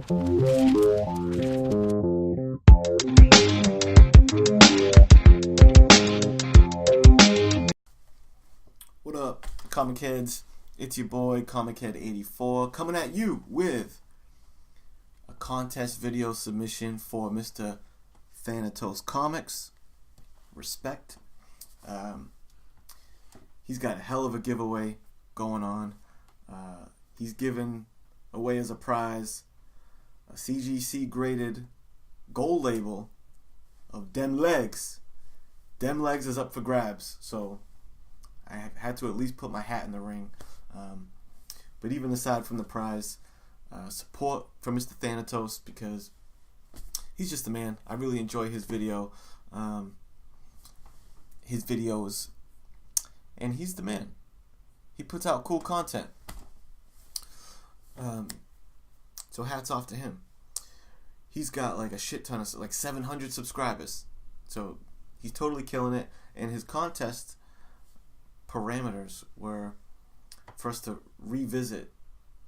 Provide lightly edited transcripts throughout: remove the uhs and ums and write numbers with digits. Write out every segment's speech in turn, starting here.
What up, comic heads? It's your boy Comic Head 84 coming at you with a contest video submission for Mr. Thanatos Comics. Respect. He's got a hell of a giveaway going on. He's given away as a prize a CGC graded gold label of Dem Legs. Dem Legs is up for grabs, so I had to at least put my hat in the ring. But even aside from the prize, support for Mr. Thanatos, because he's just a man. I really enjoy his videos, and he's the man. He puts out cool content. So hats off to him. He's got like a shit ton of, like 700 subscribers. So he's totally killing it. And his contest parameters were for us to revisit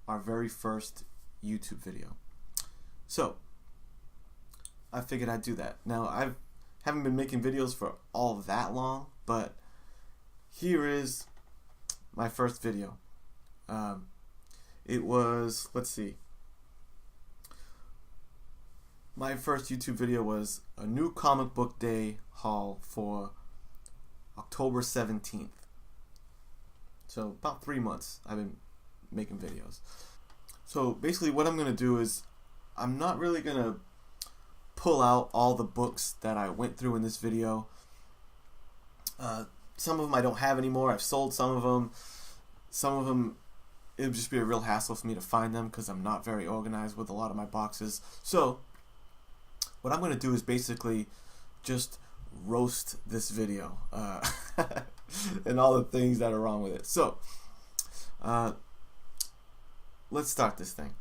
our very first YouTube video. So I figured I'd do that. Now I haven't been making videos for all that long, but here is my first video. It was, let's see, my first YouTube video was a new comic book day haul for October 17th. So about 3 months I've been making videos. So basically what I'm going to do is I'm not really going to pull out all the books that I went through in this video. Some of them I don't have anymore. I've sold some of them. Some of them, it would just be a real hassle for me to find them because I'm not very organized with a lot of my boxes. So what I'm going to do is basically just roast this video and all the things that are wrong with it. So let's start this thing.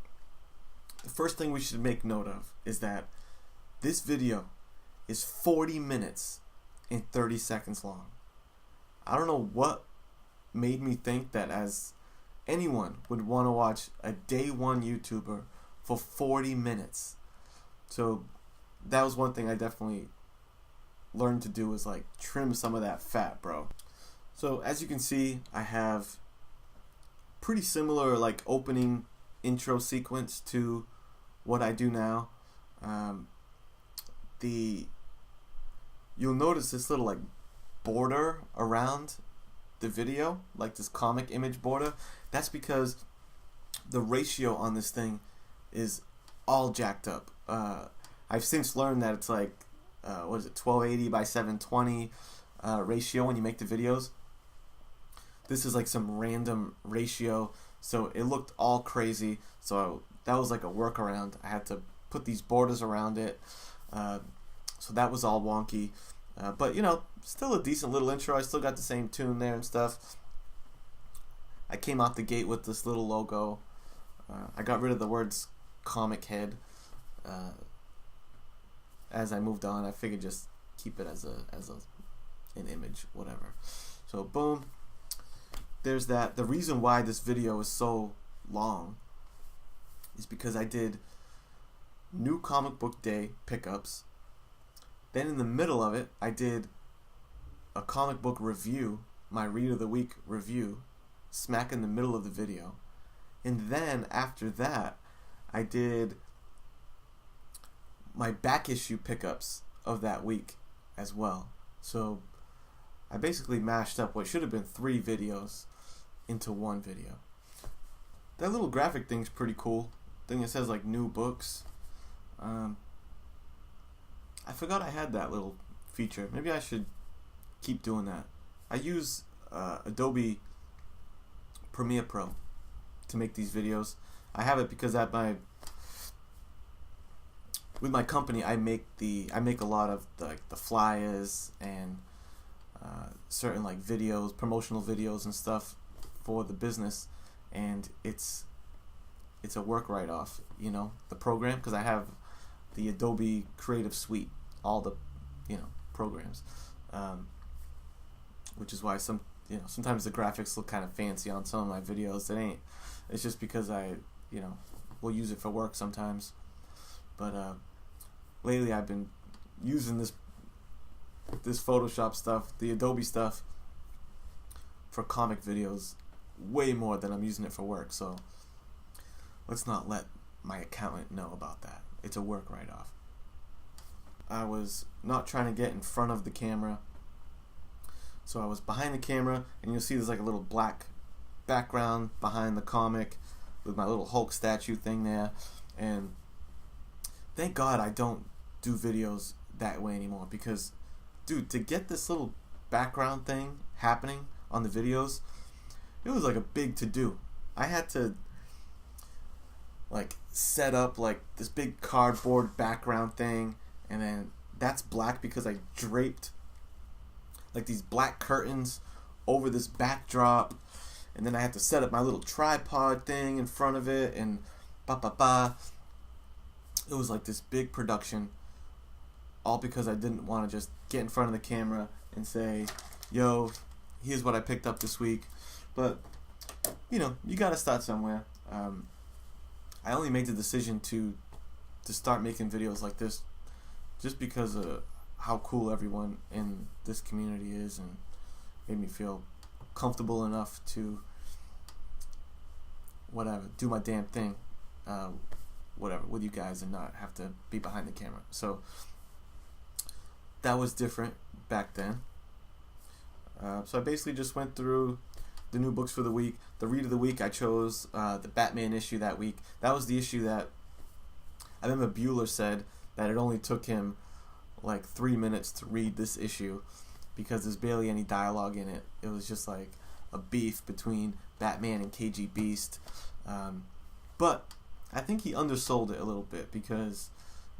The first thing we should make note of is that this video is 40 minutes and 30 seconds long. I don't know what made me think that as anyone would want to watch a day one YouTuber for 40 minutes. So that was one thing I definitely learned to do, is like trim some of that fat, bro. So as you can see, I have pretty similar like opening intro sequence to what I do now. You'll notice this little like border around the video, like this comic image border. That's because the ratio on this thing is all jacked up. I've since learned that it's like what is it, 1280 by 720 ratio when you make the videos. This is like some random ratio, so it looked all crazy. So that was like a workaround. I had to put these borders around it, so that was all wonky. But you know, still a decent little intro. I still got the same tune there and stuff. I came out the gate with this little logo. I got rid of the words Comic Head. As I moved on, I figured just keep it as an image, whatever. So boom, there's that. The reason why this video is so long is because I did new comic book day pickups. Then in the middle of it, I did a comic book review, my Read of the Week review, smack in the middle of the video. And then after that, I did my back issue pickups of that week as well. So I basically mashed up what should have been 3 videos into one video. That little graphic thing's pretty cool. Thing that says like new books. I forgot I had that little feature. Maybe I should keep doing that. I use Adobe Premiere Pro to make these videos. I have it because with my company I make a lot of the flyers and certain like videos, promotional videos and stuff for the business, and it's a work write-off, you know, the program, because I have the Adobe Creative Suite, all the programs, which is why sometimes the graphics look kind of fancy on some of my videos. It ain't. It's just because I will use it for work sometimes. But lately I've been using this Photoshop stuff, the Adobe stuff, for comic videos way more than I'm using it for work. So let's not let my accountant know about that. It's a work write-off. I was not trying to get in front of the camera, so I was behind the camera, and you'll see there's like a little black background behind the comic with my little Hulk statue thing there. And thank God I don't do videos that way anymore, because dude, to get this little background thing happening on the videos, it was like a big to-do. I had to like set up like this big cardboard background thing, and then that's black because I draped like these black curtains over this backdrop, and then I had to set up my little tripod thing in front of it, and it was like this big production, all because I didn't want to just get in front of the camera and say, yo, here's what I picked up this week. But you know, you gotta start somewhere. I only made the decision to start making videos like this just because of how cool everyone in this community is, and made me feel comfortable enough to do my damn thing with you guys and not have to be behind the camera. So that was different back then. So I basically just went through the new books for the week. The read of the week, I chose the Batman issue that week. That was the issue that I remember Bueller said that it only took him like 3 minutes to read this issue because there's barely any dialogue in it. It was just like a beef between Batman and KG Beast. But I think he undersold it a little bit, because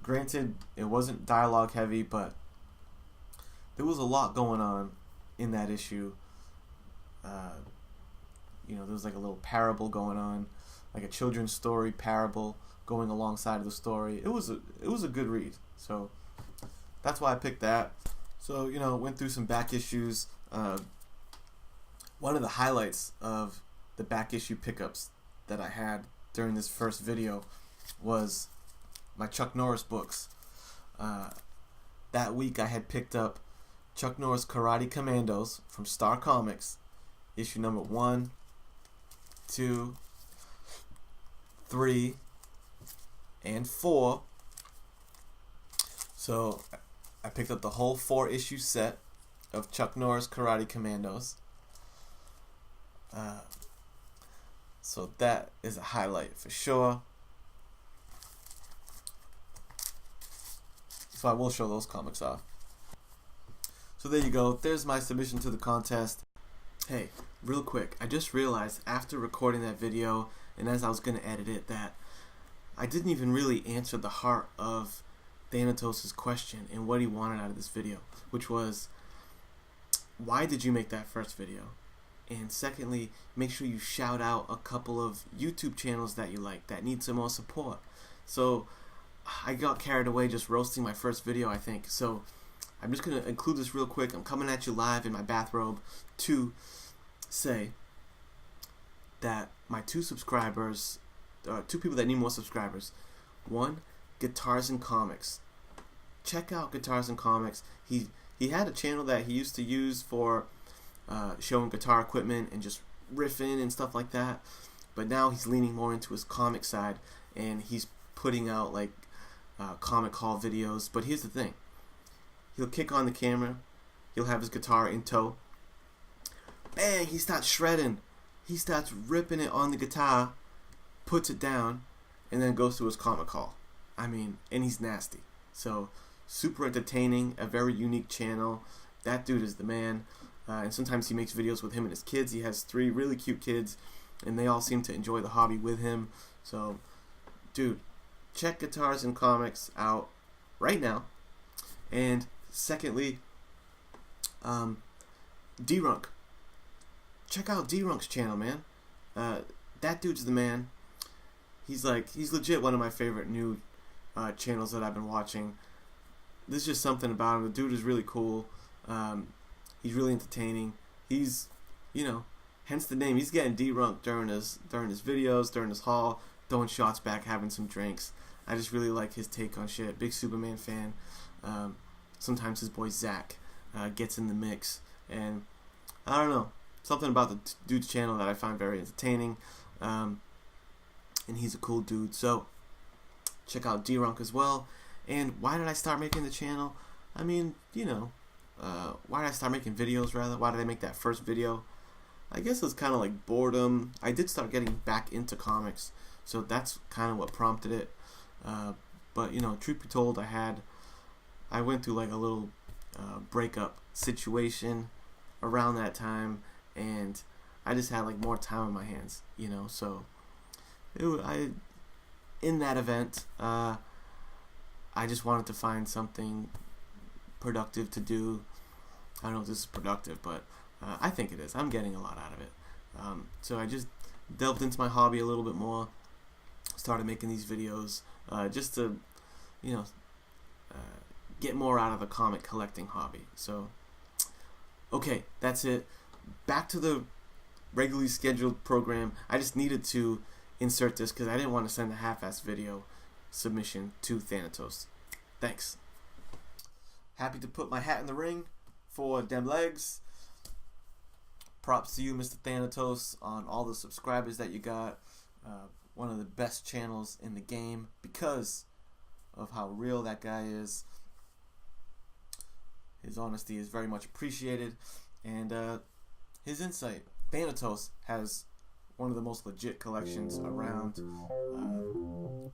granted it wasn't dialogue heavy, but there was a lot going on in that issue. There was like a little parable going on, like a children's story parable going alongside of the story. It was a good read, so that's why I picked that. So went through some back issues. One of the highlights of the back issue pickups that I had during this first video was my Chuck Norris books. That week I had picked up Chuck Norris Karate Commandos from Star Comics, issue number 1, 2, 3, and 4. So I picked up the whole 4-issue set of Chuck Norris Karate Commandos. So that is a highlight for sure. So I will show those comics off. So there you go. There's my submission to the contest. Hey, real quick, I just realized after recording that video and as I was going to edit it that I didn't even really answer the heart of Thanatos' question and what he wanted out of this video, which was, why did you make that first video? And secondly, make sure you shout out a couple of YouTube channels that you like that need some more support. So I got carried away just roasting my first video, I think. So I'm just going to include this real quick. I'm coming at you live in my bathrobe to say that my two people that need more subscribers. One, Guitars and Comics. Check out Guitars and Comics. He had a channel that he used to use for showing guitar equipment and just riffing and stuff like that, but now he's leaning more into his comic side, and he's putting out like comic haul videos. But here's the thing, he'll kick on the camera, he'll have his guitar in tow, bang, he starts shredding, he starts ripping it on the guitar, puts it down, and then goes to his comic haul. I mean, and he's nasty. So super entertaining, a very unique channel. That dude is the man. And sometimes he makes videos with him and his kids. He has 3 really cute kids, and they all seem to enjoy the hobby with him. So, dude, check Guitars and Comics out right now. And secondly, D-Runk. Check out D-Runk's channel, man. That dude's the man. He's legit one of my favorite new channels that I've been watching. There's just something about him. The dude is really cool. He's really entertaining. He's, hence the name. He's getting D-Runk during his videos, during his haul. throwing shots back, having some drinks. I just really like his take on shit. Big Superman fan. Sometimes his boy Zach gets in the mix, and I don't know, something about the dude's channel that I find very entertaining, and he's a cool dude. So check out D-Runk as well. And why did I start making the channel? I mean, you know, why did I start making videos, rather? Why did I make that first video? I guess it was kind of like boredom. I did start getting back into comics, so that's kind of what prompted it. But, you know, truth be told, I went through like a little breakup situation around that time, and I just had like more time on my hands, you know. So in that event, I just wanted to find something productive to do. I don't know if this is productive, but I think it is. I'm getting a lot out of it. So I just delved into my hobby a little bit more, started making these videos just to, you know, get more out of the comic collecting hobby. So, okay, that's it. Back to the regularly scheduled program. I just needed to insert this because I didn't want to send a half-assed video submission to Thanatos. Thanks. Happy to put my hat in the ring for them legs. Props to you, Mr. Thanatos, on all the subscribers that you got. One of the best channels in the game because of how real that guy is. His honesty is very much appreciated, and his insight. Thanatos has one of the most legit collections around.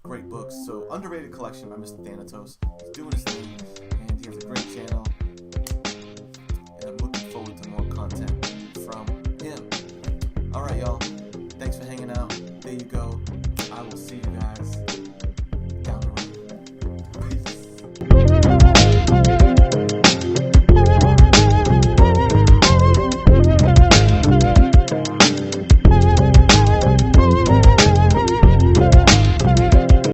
Great books. So, underrated collection by Mr. Thanatos. He's doing his thing, and he has a great channel. And I'm looking forward to more content from him. Alright, y'all. Thanks for hanging out. There you go. I will see you guys